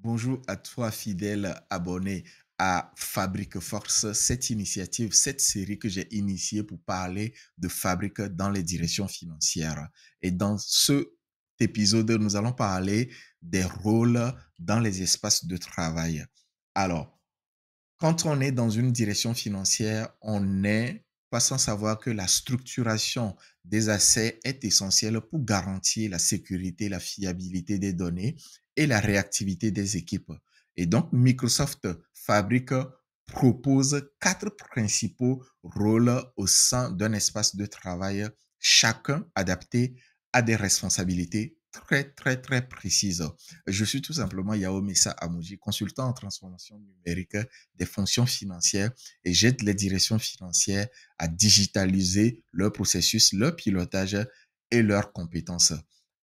Bonjour à toi, fidèle abonné à Fabrique Force, cette initiative, cette série que j'ai initiée pour parler de fabrique dans les directions financières. Et dans cet épisode, nous allons parler des rôles dans les espaces de travail. Alors, quand on est dans une direction financière, on n'est pas sans savoir que la structuration des assets est essentielle pour garantir la sécurité, la fiabilité des données et la réactivité des équipes. Et donc, Microsoft Fabric propose quatre principaux rôles au sein d'un espace de travail, chacun adapté à des responsabilités très précises. Je suis tout simplement Yao Messa Amouji, consultant en transformation numérique des fonctions financières et j'aide les directions financières à digitaliser leur processus, leur pilotage et leurs compétences.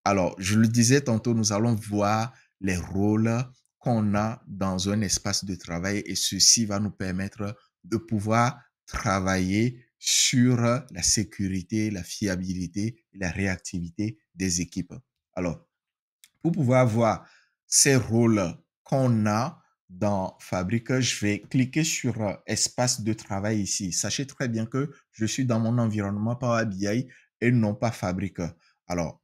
Alors, je le disais tantôt, nous allons voir les rôles qu'on a dans un espace de travail et ceci va nous permettre de pouvoir travailler sur la sécurité, la fiabilité et la réactivité des équipes. Alors, pour pouvoir voir ces rôles qu'on a dans Fabrique, je vais cliquer sur espace de travail ici. Sachez très bien que je suis dans mon environnement Power BI et non pas Fabrique. Alors,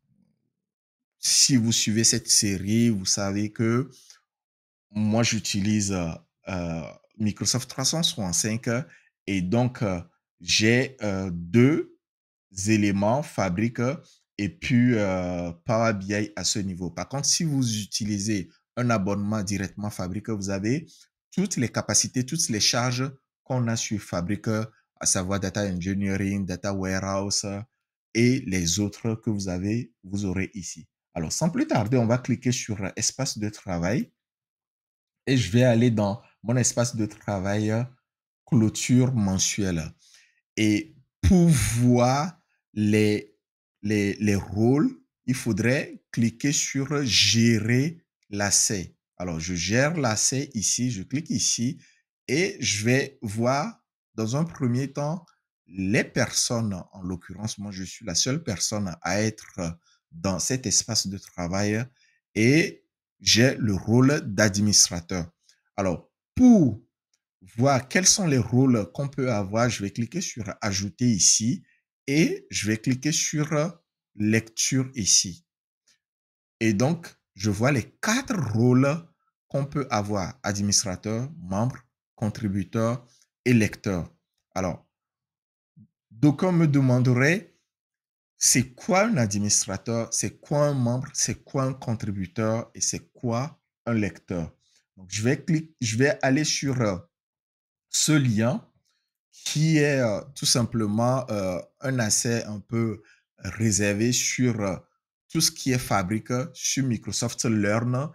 si vous suivez cette série, vous savez que moi, j'utilise Microsoft 365 et donc j'ai deux éléments, Fabrique et puis Power BI à ce niveau. Par contre, si vous utilisez un abonnement directement Fabrique, vous avez toutes les capacités, toutes les charges qu'on a sur Fabrique, à savoir Data Engineering, Data Warehouse et les autres que vous aurez ici. Alors, sans plus tarder, on va cliquer sur Espace de travail et je vais aller dans mon espace de travail clôture mensuelle. Et pour voir les rôles, il faudrait cliquer sur gérer l'asset. Alors, je gère l'asset ici, je clique ici et je vais voir dans un premier temps les personnes. En l'occurrence, moi, je suis la seule personne à être dans cet espace de travail et j'ai le rôle d'administrateur. Alors, pour voir quels sont les rôles qu'on peut avoir, je vais cliquer sur ajouter ici et je vais cliquer sur lecture ici. Et donc, je vois les quatre rôles qu'on peut avoir: administrateur, membre, contributeur et lecteur. Alors, d'aucuns me demanderaient, c'est quoi un administrateur, c'est quoi un membre, c'est quoi un contributeur et c'est quoi un lecteur. Donc, je vais aller sur ce lien qui est tout simplement un accès un peu réservé sur tout ce qui est fabrique sur Microsoft Learn.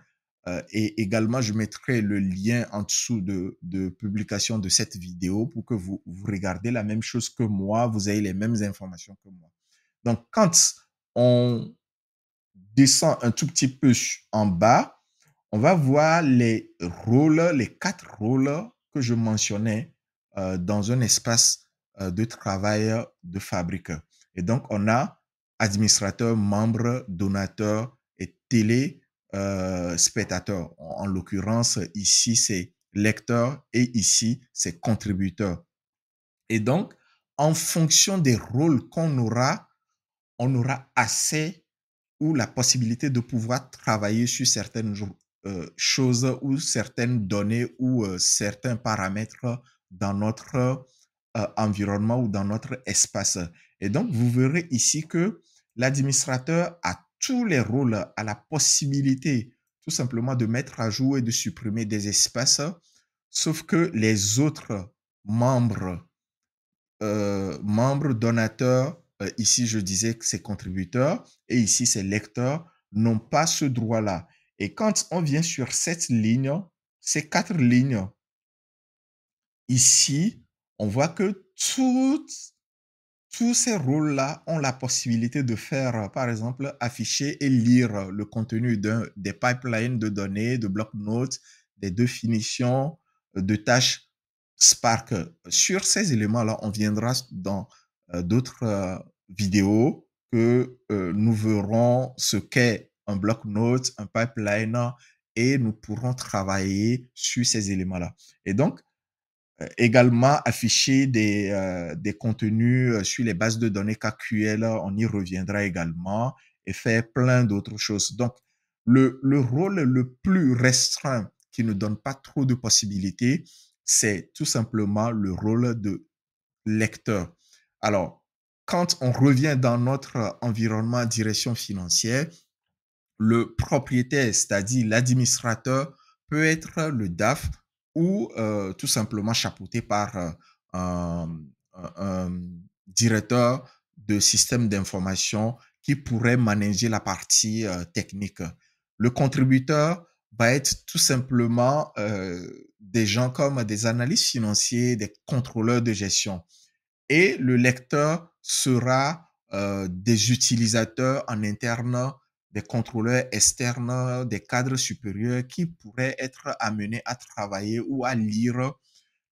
Et également, je mettrai le lien en dessous de publication de cette vidéo pour que vous regardez la même chose que moi, vous ayez les mêmes informations que moi. Donc, quand on descend un tout petit peu en bas, on va voir les rôles, les quatre rôles que je mentionnais dans un espace de travail de fabrique. Et donc, on a administrateur, membre, donateur et téléspectateur. En l'occurrence, ici, c'est lecteur et ici, c'est contributeur. Et donc, en fonction des rôles qu'on aura, on aura assez ou la possibilité de pouvoir travailler sur certaines choses ou certaines données ou certains paramètres dans notre environnement ou dans notre espace. Et donc, vous verrez ici que l'administrateur a tous les rôles, a la possibilité tout simplement de mettre à jour et de supprimer des espaces, sauf que les autres membres membres, donateurs, ici je disais que c'est contributeur et ici c'est lecteur, n'ont pas ce droit-là. Et quand on vient sur cette ligne, ces quatre lignes, ici, on voit que tous ces rôles-là ont la possibilité de faire, par exemple, afficher et lire le contenu des pipelines de données, de bloc-notes, des définitions de tâches Spark. Sur ces éléments-là, on viendra dans d'autres vidéos que nous verrons ce qu'est un bloc-notes, un pipeline et nous pourrons travailler sur ces éléments-là. Et donc, également afficher des contenus sur les bases de données KQL, on y reviendra également, et faire plein d'autres choses. Donc, le rôle le plus restreint qui ne donne pas trop de possibilités, c'est tout simplement le rôle de lecteur. Alors, quand on revient dans notre environnement direction financière, le propriétaire, c'est-à-dire l'administrateur, peut être le DAF ou tout simplement chapeauté par un directeur de système d'information qui pourrait manager la partie technique. Le contributeur va être tout simplement des gens comme des analystes financiers, des contrôleurs de gestion. Et le lecteur sera des utilisateurs en interne, des contrôleurs externes, des cadres supérieurs qui pourraient être amenés à travailler ou à lire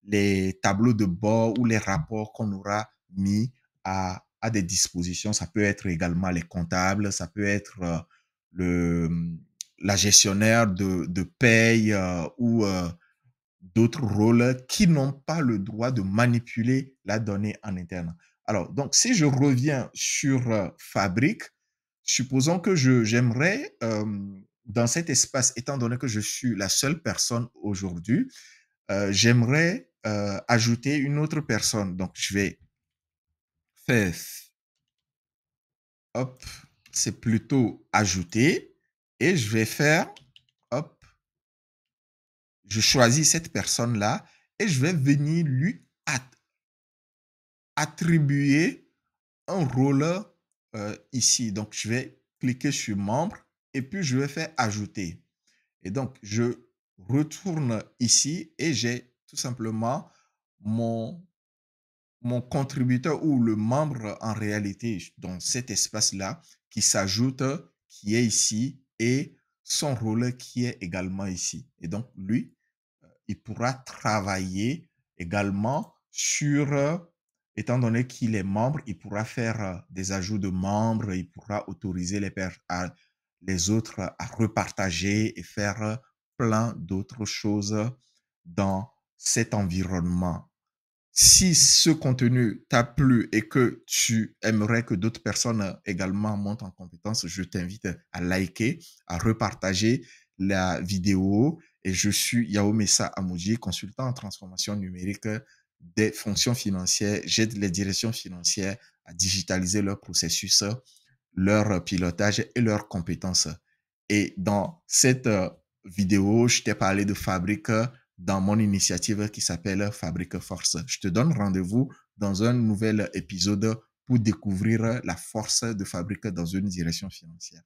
les tableaux de bord ou les rapports qu'on aura mis à des dispositions. Ça peut être également les comptables, ça peut être le, la gestionnaire de paye ou d'autres rôles qui n'ont pas le droit de manipuler la donnée en interne. Alors, donc, si je reviens sur Fabric, supposons que j'aimerais, dans cet espace, étant donné que je suis la seule personne aujourd'hui, j'aimerais ajouter une autre personne. Donc, je vais faire, hop, c'est plutôt ajouter, et je vais faire, hop, je choisis cette personne-là et je vais venir lui attribuer un rôle ici. Donc, je vais cliquer sur membre et puis je vais faire ajouter. Et donc, je retourne ici et j'ai tout simplement mon, mon contributeur ou le membre en réalité dans cet espace-là qui s'ajoute, qui est ici et son rôle qui est également ici. Et donc, lui, il pourra travailler également sur, étant donné qu'il est membre, il pourra faire des ajouts de membres, il pourra autoriser les autres à repartager et faire plein d'autres choses dans cet environnement. Si ce contenu t'a plu et que tu aimerais que d'autres personnes également montent en compétence, je t'invite à liker, à repartager la vidéo. Et je suis Yaomessa Amouji, consultant en transformation numérique des fonctions financières. J'aide les directions financières à digitaliser leurs processus, leur pilotage et leurs compétences. Et dans cette vidéo, je t'ai parlé de Fabrique dans mon initiative qui s'appelle Fabrique Force. Je te donne rendez-vous dans un nouvel épisode pour découvrir la force de Fabrique dans une direction financière.